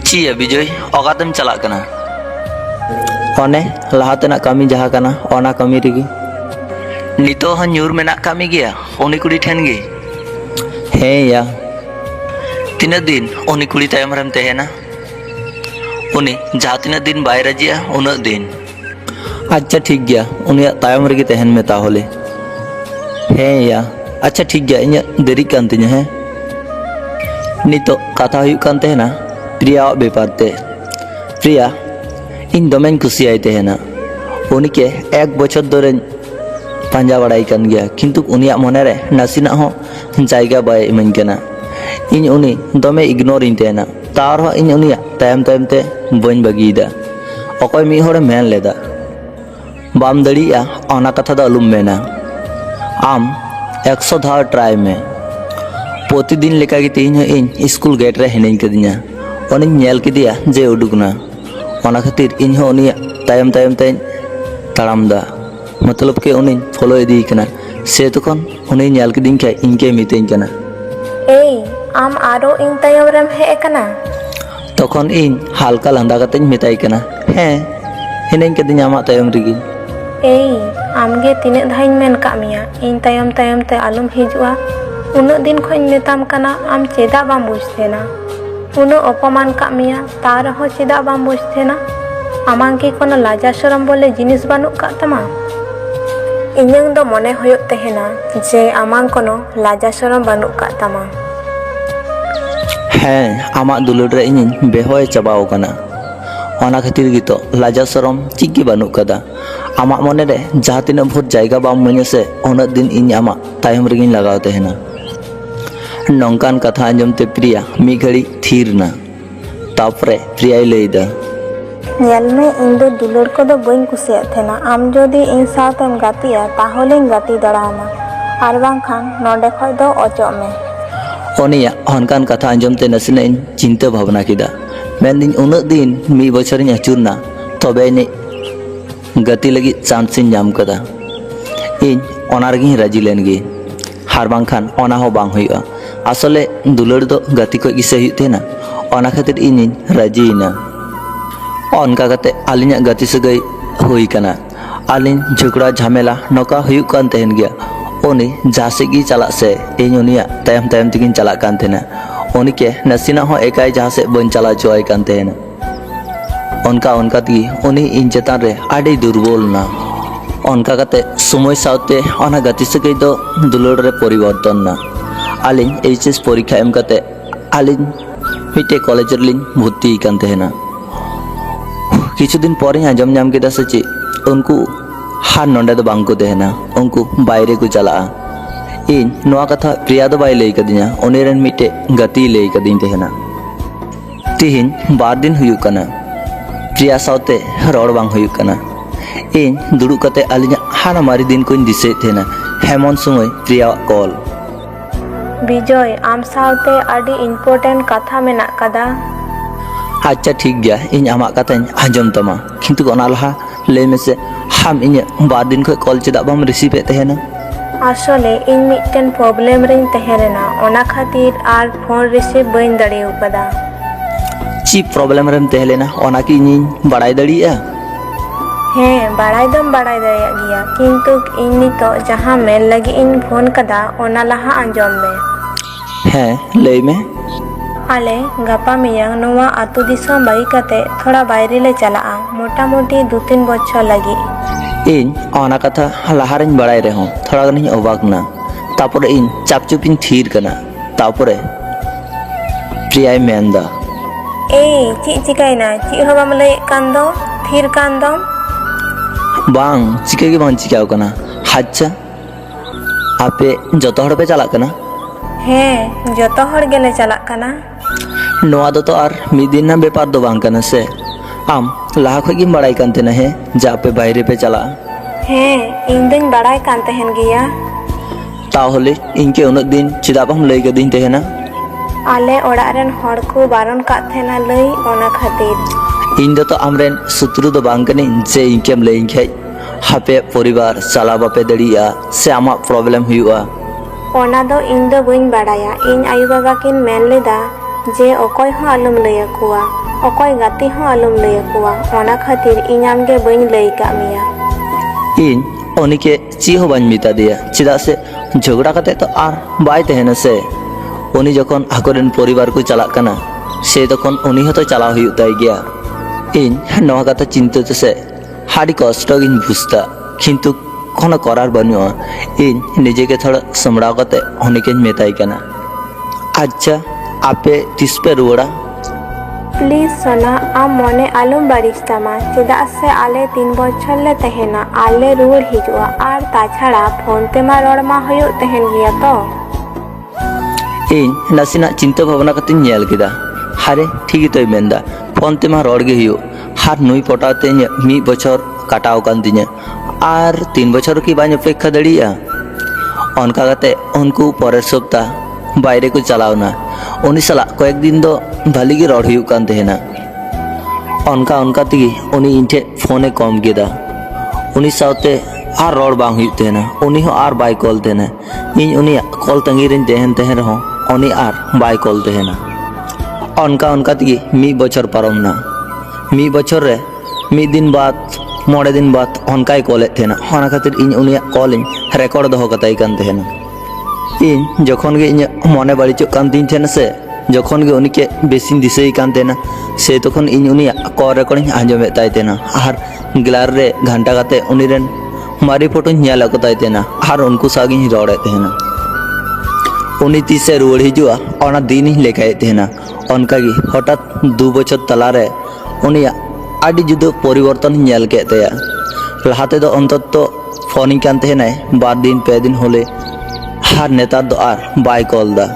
Cia Bijoy, Okatem Chalakana. One lahatena kami jaha kana ona kami rigi. Nito han nyur menak kami gia, oni kuri tengi. He ya. Tina din, oni kuri tayam ram tehena. Oni jahatina din bayra jia, una din. अच्छा ठीक गया उन्हें तायम रगी तहन में ताहले है या अच्छा ठीक गया इन्हें देरी कांते हैं नितो कथा हुई कांते हैं ना प्रिया बेपारते प्रिया इन दोमेन खुशी आए थे ना उन्हीं के एक बचत दौरे पंजा बड़ाई कान गया किंतु उन्हें मने रे नसीना हो जायगा बाय इमन के ना इन उन्हीं दोमे इग्नोर इन थे ना तार हो इन उन्हें तायम तायम ते बन बगी दा अकोई मी होरे मैन लेदा बाम दड़िया ओना कथा दा अलुम मेना आम 100 धाव ट्राई में प्रतिदिन लेका की तीन इन स्कूल गेट रे हेनें कदिया ओनी नेल किदिया जे उडुकना ओना खातिर इन हो ओनी तायम तायम ते ताराम दा मतलब के ओनी फॉलो इदी कना से तखन ओनी नेल किदिन के इनके मितें कना ए आम आरो इन तायम रेम हे कना तखन इन हल्का लंदा कते मिताई कना हे हेनें कदिया आमा तायम रिगी ए आमगे तिने धाइन मेन कामिया इन तायम तायम ते आलुम हिजुआ उन दिन खोइन मेताम कना आम चेदा बाम बुझतेना उन अपमान कामिया तार हो चेदा बाम बुझतेना आमांगे कोनो लाजा शरम बोले जिनिस बानुक का तमा इᱧᱟᱝ दो मने होयोग तेहेना जे आमांग कोनो लाजा शरम बानुक का तमा है आमा दुलुड़ रे इन बेहोय चबाओ कना ओना खातिर गितो लाजा शरम चिगी बानुक कदा आमा मने रे जहाँ तीन भोर जायगा बाम मने से उन दिन इन आमा तायम रिगिन लगाव तेहेना नौकान कथा आंजमते प्रिया मी घड़ी थीर ना तापरे प्रिया लैदा नेल में इन दो दुलुड़ को दो बइन कुसिया थेना आम जोदी इन साथेम गातिया ताहले गाति दड़ामा आर बांखान नोंडे खय दो अचो में ओनिया हनकान कथा आंजमते नसिना इन चिंता भावना किदा मेनदिन उन दिन मी बछरिन अचुरना तबे ने गति लगी चांस जाम कदा इन ओना रगी राजी लेन गे हार बांखान ओना हो बांग हुआ असले दुलड़ दो गति को गिसे हुई थे ना ओना खातिर इन राजी ना ओनका कते आलिना गति से गई हुई कना आलिन झगड़ा झमेला नौका हुई कान तहन गया ओनी जहासे गी चला से इन उनिया तायम तायम तिगिन चला कान थे ना ओनी के नसीना हो एकाई जहाँ से बन चला चोय कान थे ना उनका उनका ती उन्हीं इन चेतान रे आड़ी दुर्बल ना उनका कते समय साउते ओना गति से कई दो दुलुड़ रे परिवर्तन ना आलिन एचएस परीक्षा एम कते आलिन मिटे कॉलेज रिलिन भर्ती कान तेना किछु दिन परे आंजम नाम केदा से चे उनको हार नोंडे दो बांग को तेना उनको बाहरे को चला इन नोआ कथा प्रिया दो बाय लई कदिया ओनेरन मिटे गति लई कदिन तेना तिहिन बार दिन हुयु कना प्रिया साउते रोड बांग हुयु कना इन दुडु कते आलिना हाना मारी दिन कोइन दिसे थेना हेमन समय प्रिया कॉल बिजय आम साउते आडी इम्पोर्टेंट कथा मेना कदा अच्छा ठीक गया इन आमा कथाñ आंजम तमा किंतु ओना लहा ले में से हम इन बार दिन को कॉल चेदा बाम रिसीव ए तेना आसले इन मिटन प्रॉब्लम रेन तेहेना ओना खातिर आर फोन रिसीव बइन दड़ेउ कदा ची प्रॉब्लम रेम तेहलेना ओना की इन बड़ाई दड़िया हे बड़ाई दम बड़ाई दड़िया गया किंतु इन नितो जहां मेल लगी इन फोन कदा ओना लहा आंजम में है ले में आले गपा मियांग नोवा आतु दिसोम बाई कते थोड़ा बाहरी ले चला मोटा मोटी 2-3 बच्चों लगी इन ओना कथा लहारिन बड़ाई रहे हूँ थोड़ा गनी अबाक ना तापरे इन चापचुपिन थीर कना तापरे प्रिया मेंदा ए ची चिकाइना ची हो बाम लय कान दो थीर कान दो बांग चिके के बांग चिकाव कना हाच्चा आपे जतो हड़ पे चला कना हे जतो हड़ गेले चला कना नोआ दो तो आर मिदिन ना बेपार दो बांग कना से आम लाहा खगी बड़ाई कानते ना है जा पे बाहरे पे चला हे इन दिन बड़ाई कान तहन गया ताहले इनके उन दिन चिदाब हम लई गदिन तेना आले ओड़ा रेन हड़ को बारन का थेना लई ओना खातिर इन तो आमरेन शत्रु दो बांग कनी जे इनकेम लई खाई हापे परिवार चला बापे दड़िया से आमा प्रॉब्लम हुआ ओना दो इन दो बइन बड़ाया इन आयु बाबा किन मेन लेदा जे अकय हूँ आलम लई आकुआ अकय गाते हूँ आलम लई आकुआ ओना खातिर इन आमगे बइन लई का मिया इन उन्हीं के ची हो बाñ मिता दिया चिदा से झगड़ा कते तो आर बाय तहना से उन्हीं जखन आकोरेन परिवार को चलाक कना से तखन उन्हीं हतो चलाव हुयुग ताई गया इन नवा कथा चिंता से हाड़ी कष्ट गिन बुझता किंतु कोनो करार बानुआ इन निजे के थोड़ा समड़ाव कते उन्हीं के मेताई कना अच्छा आपे तिस पे रुवड़ा प्लीज सोना आम मने आलम बारिश तामा चेदा से आले 3 बछर ले तहेना आले रुवर हिजुआ आर ताछाड़ा फोन तेमा रड़मा हुयुग तहेन गिया तो इन नासिना चिंता भावना कते नेल केदा हारे ठीक ही तो मेंदा फोन तेमा रड़ गे हुयुग हार नुई पटाते मी बछर काटाव कान तिnya आर 3 बछर की बाñ अपेक्षा दड़िया अनका कते उनको परेर सप्ताह बायरे को चलावना उनी साला कয়েক दिन दो भाली गे रड़ हुयुग कान तहेना अनका अनका तेगी उनी इनठे फोने कम केदा उनी सावते आर रड़ बांग हुयुग तहेना उनी हो आर बाय कॉल तहेना इन उनी कॉल तंगी रेन तहेन तहेन रहो उनी आर बाय कॉल तहेना अनका अनका तेगी मी बछर पारमना मी बछर रे मी दिन बाद 9 दिन बाद अनकाय कॉलेद तहेना ओना खातिर इन उनिया कॉल इन रेकॉर्ड दो कताई कान तहेना इन जखन गे इन मने बाड़िचोग कान तिन तहेना से जखन गे उनी के बेसिन दिसई कान तहेना से तखन इन उनिया कॉल रेकॉर्ड आंजमेद ताई तहेना आर ग्लार रे घंटा काते उनी रेन मारी फोटो नेल को ताई तहेना आर उनको सागे रड़े तहेना उनी तीसे रुवर हिजुआ ओना दिन ही लेखाए तहेना अनकागी हठात 2 बछर तलारे उनिया आदि जुदा परिवर्तन नेल के तया लहाते दो अंतत फोनिंग कान तहेनाय 2 दिन 2 दिन होले हार नेतार दो आर बाय कॉल दा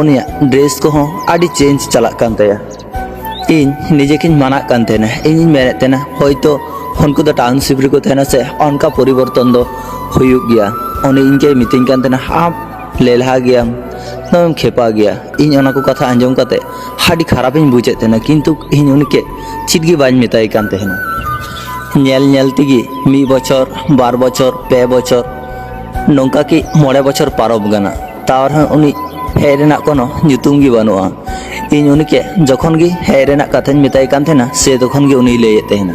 उनिया ड्रेस को हो आदि चेंज चला कान तया इन निजे किन माना कान तहेना इन मेने तेना होयतो उनको दो टाउनशिप रे को तहेना से अनका परिवर्तन दो हुयुग गया उनी इनके मीटिंग कान तहेना आप लेलहा गया नम खेपा गया इन ओना को कथा आंजम कते हाडी खराब इन बुझे तेना किंतु इन उनके चिटगी बाñ मेताई कान तहेना नेल नेल तिगी 1 बछर 2 बछर 2 बछर नोंका की 9 बछर पारब गाना तार उनी हेय रेना कोनो जुतुम गी बानुआ इन उनके जखन गी हेय रेना कथाñ मेताई कान तहेना से तखन गी उनी लई तहेना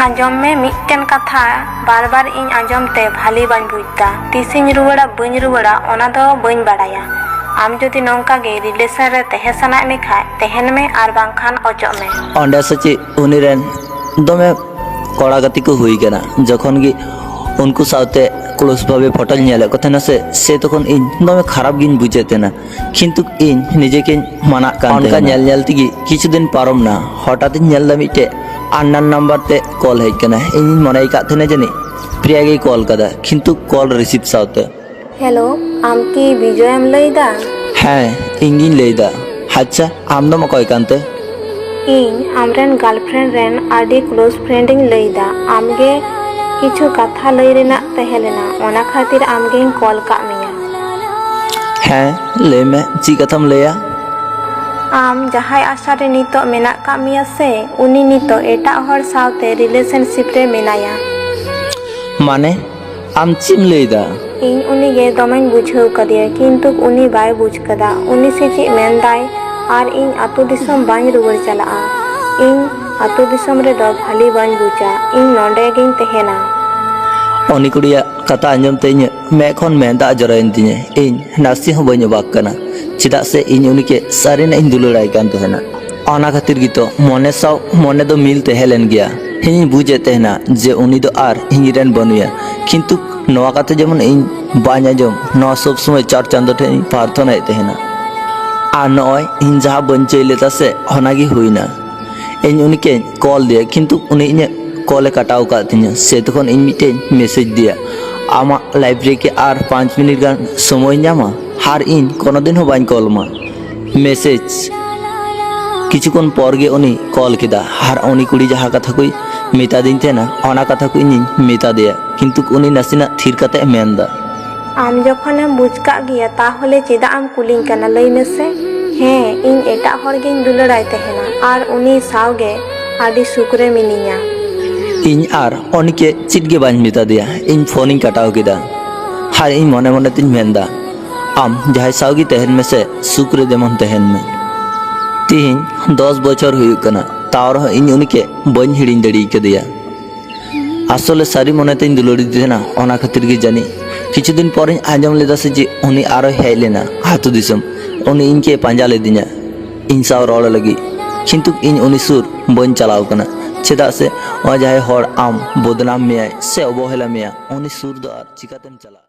आंजम में मिट्टन कथा बार बार इन आंजम ते भाली बाñ बुझता तिसिन रुवड़ा बñ रुवड़ा ओना दो बñ बाड़ाया आम जदि नौका गे रिलेशन रे तहे सना में खाए तहन में आर बांखान अचो में अंडा सची उनी रेन दमे कड़ा गति को हुई गना जखन गी उनको सावते क्लोज भावे फोटो नेले को तहेना से तखन इन दमे खराब गिन बुझे तेना किंतु इन निजे के माना कान अनका नेल नेल तिगी किछु दिन पारम ना हठात नेल दा मिटे अन्नान नंबर ते कॉल हेज कना इन मनाई का थेना जनी प्रिया गे कॉल कदा किंतु कॉल रिसीव सावते हेलो आम की विजयम लईदा हाँ इंगिन लईदा अच्छा आम दम अकय कानते इन आमरेन गर्लफ्रेंड रेन आडी क्लोज फ्रेंडिंग लईदा आमगे किछु कथा लई रेना तहेलेना ओना खातिर आमगे कॉल का मिया हाँ ले में ची कथम लेया आम जहाय आशा रे नितो मेना का मिया से उनी नितो एटा हर सावते रिलेशनशिप रे मेनाया माने आम चिम लईदा इन उनी गे दमें बुझाव कदिया किंतु उनी बाय बुझ कदा उनी से ची मेनदाय आर इन आतु दिसम बाñ रुवर चला इन आतु दिसम रे दो भाली बाñ बुझा इन नोंडे गिन तहेना उनी कुड़िया कथा आंजम ते मैं खन मेंदा जराइन तिने इन नासी हो बाñ बाक कना चिदा से इन उनी के सारेना इन दुलड़ाई कान तहेना ओना खातिर गितो मने साव मने दो मिल तहेलेन गया हिनी बुझे तहेना जे उनी दो आर हिंगिरेन बनुया किंतु नवा कथा जेमन इन बाñ आंजम नवा सब समय 4 चांदो ठे प्रार्थना तहेना आ नय इन जहा बंचई लेता से होनागी हुईना इन उनी के कॉल दिया किंतु उनी इन कॉले कटाव का तिना से तखन इन मिटे मेसेज दिया आमा लाइब्रेरी के आर 5 मिनट गान समय ᱧᱟᱢᱟ हार इन कोनो दिन हो बाñ कॉल मा मेसेज किछुकन पर गे उनी कॉल केदा हार उनी कुड़ी जहा कथा कोई मेता दिन तेना ओना कथा को इन मेता दिया किंतु उनी नासिना थिर कते मेनदा आम जखनेम बुझ का गिया ताहले चेदा आम कुलिंग कना लई मेसे हें इन एटा हर गिन दुलड़ाई तहेना आर उनी सावगे आडी सुकरे मिनिया इन आर उनी के चिटगे बाñ मेता दिया इन फोनिंग कटाव केदा हार इन मने मने तिन मेनदा आम जहाय सावगी तहेन में से सुकरे जेमन तहेन में ᱛᱤᱦᱤᱧ 10 ᱵᱚᱪᱷᱚᱨ ᱦᱩᱭᱩᱜ ᱠᱟᱱᱟ, ᱛᱟᱣ ᱨᱮᱦᱚᱸ ᱤᱧ ᱩᱱᱤকে ᱵᱟᱹᱧ ᱦᱤᱲᱤᱧ ᱫᱟᱲᱮ ᱠᱟᱫᱮᱭᱟ। আসলে সারি মনেতেই দুলাড়ি না অনা খাতির গে জানি কিছুদিন পরেই আঁজম লেদা সে যে উনি আরো হেজ লেনা আতু দিসম উনি ইনকে পাঞ্জা লেদিᱧᱟ ᱤᱧ ᱥᱟᱶ ᱨᱚᱲ ᱞᱟᱹᱜᱤᱫ ᱠᱤᱱᱛᱩ ᱤᱧ ᱩᱱᱤ ᱥᱩᱨ ᱵᱟᱹᱧ ᱪᱟᱞᱟᱣ ᱠᱟᱱᱟ ᱪᱮᱫᱟᱜ ᱥᱮ ᱡᱟᱦᱟᱸᱭ ᱦᱚᱲ ᱟᱢ ᱵᱚᱫᱱᱟᱢ ᱢᱮᱭᱟᱭ ᱥᱮ ᱚᱵᱚᱦᱮᱞᱟ ᱢᱮᱭᱟ ᱩᱱᱤ ᱥᱩᱨ ᱫᱚ ᱟᱨ ᱪᱤᱠᱟᱛᱮᱢ ᱪᱟᱞᱟᱜᱼᱟ।